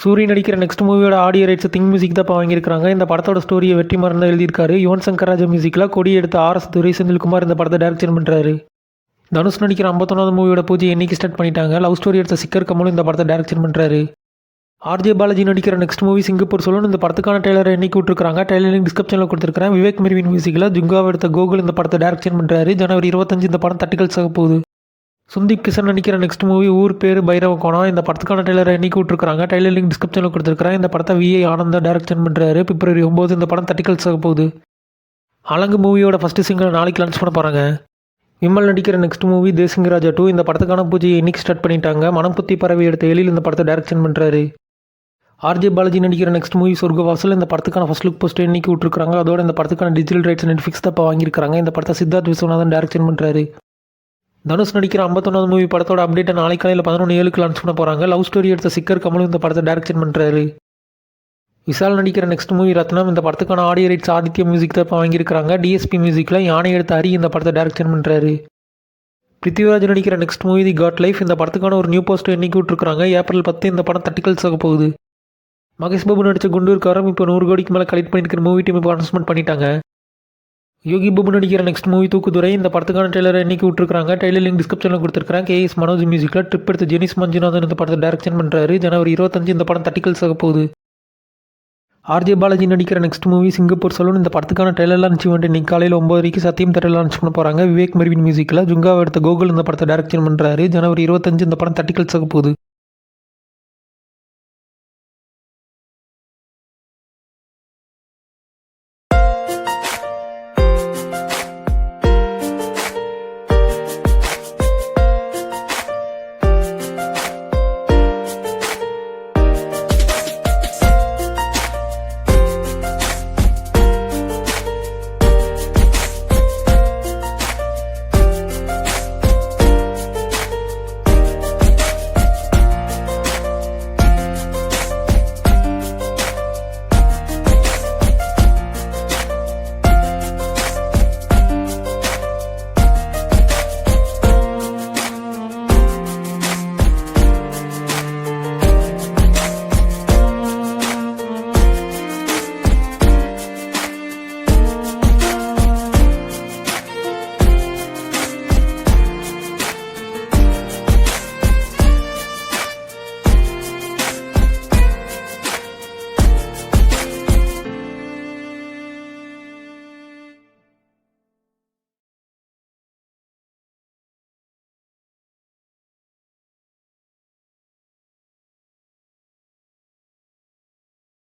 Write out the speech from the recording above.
சூரிய நடிக்கிற நெக்ஸ்ட் மூவியோட ஆடியோ ரைட்ஸ் திங் மியூசிக் தான் இப்போ வாங்கியிருக்காங்க. இந்த படத்தோட ஸ்டோரியை வெற்றிமாறன் தான் எழுதியிருக்காரு. யுவன் சங்கர் ராஜா மியூசிக்கில் கொடி எடுத்த ஆர்எஸ் துரை செந்தில்குமார் இந்த படத்தை டைரக்ஷன் பண்ணுறாரு. தனுஷ் நடிக்கிற 51வது மூவியோட பூஜை இன்னைக்கு ஸ்டார்ட் பண்ணிட்டாங்க. லவ் ஸ்டோரி எடுத்த சிக்கர் கமலும் இந்த படத்தை டைரக்ஷன் பண்ணுறாரு. ஆர்ஜே பாலாஜி நடிக்கிற நெக்ஸ்ட் மூவி சிங்கப்பூர் சொல்லணும். இந்த படத்துக்கான ட்ரெய்லரை இன்னைக்கு விட்டுருக்காங்க. ட்ரெய்லர் டிஸ்கிரிப்ஷனில் கொடுத்துருக்கேன். விவேக் மெர்வின் மியூசிக்கில் ஜுங்காவை எடுத்த கோகுல் இந்த படத்தை டைரக்ஷன் பண்ணுறாரு. ஜனவரி 25 இந்த படம் தட்டிக்கல் சாக போகுது. சுந்தீப் கிஷன் நடிக்கிற நெக்ஸ்ட் மூவி ஊர் பேர் பைரவ கோணம். இந்த படத்துக்கான ட்ரெய்லரை இன்னைக்கு விட்டுருக்காங்க. ட்ரெய்லர் லிங்க் டிஸ்கிரிப்ஷனில் கொடுத்துருக்கேன். இந்த படத்தை விஐ ஆனந்த் டைரக்ஷன் பண்ணுறாரு. பிப்ரவரி 9 இந்த படம் தட்டிக்கல் சாக போகுது. அலங்கு மூவியோட ஃபர்ஸ்ட் சிங்கிள் நாளைக்கு லான்ச் பண்ண போகிறாங்க. விமல் நடிக்கிற நெக்ஸ்ட் மூவி தேசிங்கராஜா 2 இந்த படத்துக்கான பூஜையை இன்னைக்கு ஸ்டார்ட் பண்ணிட்டாங்க. மனம் புத்தி பறவை எடுத்த எழில் இந்த படத்தை டைரக்ஷன் பண்ணுறாரு. ஆர்ஜே பாலாஜி நடிக்கிற நெக்ஸ்ட் மூவி சொர்க்கவாசல் இந்த படத்துக்கான ஃபர்ஸ்ட் லுக் போஸ்டர் இன்னைக்கு விட்டுருக்காங்க. அதோட இந்த படத்துக்கான டிஜிட்டல் ரைட்ஸ் நெட்ஃப்ளிக்ஸ் தான் இப்போ வாங்கியிருக்காங்க. இந்த படத்தை சித்தார்த் விஸ்வநாதன் டைரக்ஷன் பண்ணுறாரு. தனுஷ் நடிக்கிற 51வது மூவி படத்தோட அப்டேட்டை நாளை காலையில் 11:07 லான்ச் பண்ண போகிறாங்க. லவ் ஸ்டோரி எடுத்த சிக்கர் கமலும் இந்த படத்தை டைரக்ஷன் பண்ணுறாரு. விஷால் நடிக்கிற நெக்ஸ்ட் மூவி ரத்னம் இந்த படத்துக்கான ஆடியோ ரைட்ஸ் ஆதித்ய மியூசிக் தான் இப்போ வாங்கியிருக்காங்க. டிஎஸ்பி மியூசிக்கில் யானை எடுத்த ஹரி இந்த படத்தை டைரக்ஷன் பண்ணுறாரு. பிருத்திவிராஜ் நடிக்கிற next movie the goat life இந்த படத்துக்கான ஒரு நியூ போஸ்டர் இன்னைக்கு விட்டுருக்காங்க. ஏப்ரல் 10 இந்த படம் தட்டிக்கல் சாக போகுது. மகேஷ் பாபு நடித்த குண்டூர்காரம் இப்போ 100 கோடிக்கு மேலே கலெக்ட் பண்ணியிருக்கிற மூவி டீம் இப்போ அனௌன்ஸ்மெண்ட் பண்ணிட்டாங்க. யோகி பாபு நடிக்கிற நெக்ஸ்ட் மூவி தூக்குதுரை இந்த படத்துக்கான ட்ரெய்லரை இன்னைக்கு விட்டுருக்காங்க. ட்ரெய்லர் லிங்க் டிஸ்கிரிப்ஷனில் கொடுத்துருக்காங்க. கேஎஸ் மனோஜ் மியூசிக்கில் ட்ரிப் எடுத்து ஜெனிஸ் மஞ்சுநாதன் இந்த படத்தை டைரக்ஷன் பண்ணுறாரு. ஜனவரி 25 இந்த படம் தட்டிக்கல் சாக போகுது. ஆர்ஜே பாலாஜி நடிக்கிற நெக்ஸ்ட் மூவி சிங்கப்பூர் சொல்லணும். இந்த படத்துக்கான ட்ரெய்லர் லான்ச் இவெண்ட் இன்னைக்கு காலையில் 9:00 சத்தியம் தேட்டரில் லான்ச் பண்ண போகிறாங்க. விவேக் மெர்வின் மியூசிக்கில் ஜுங்காவை எடுத்த கோகுல் இந்த படத்தை டைரக்ஷன் பண்ணுறாரு. ஜனவரி 25 இந்த படம் தட்டிக்கல் சாக போகுது.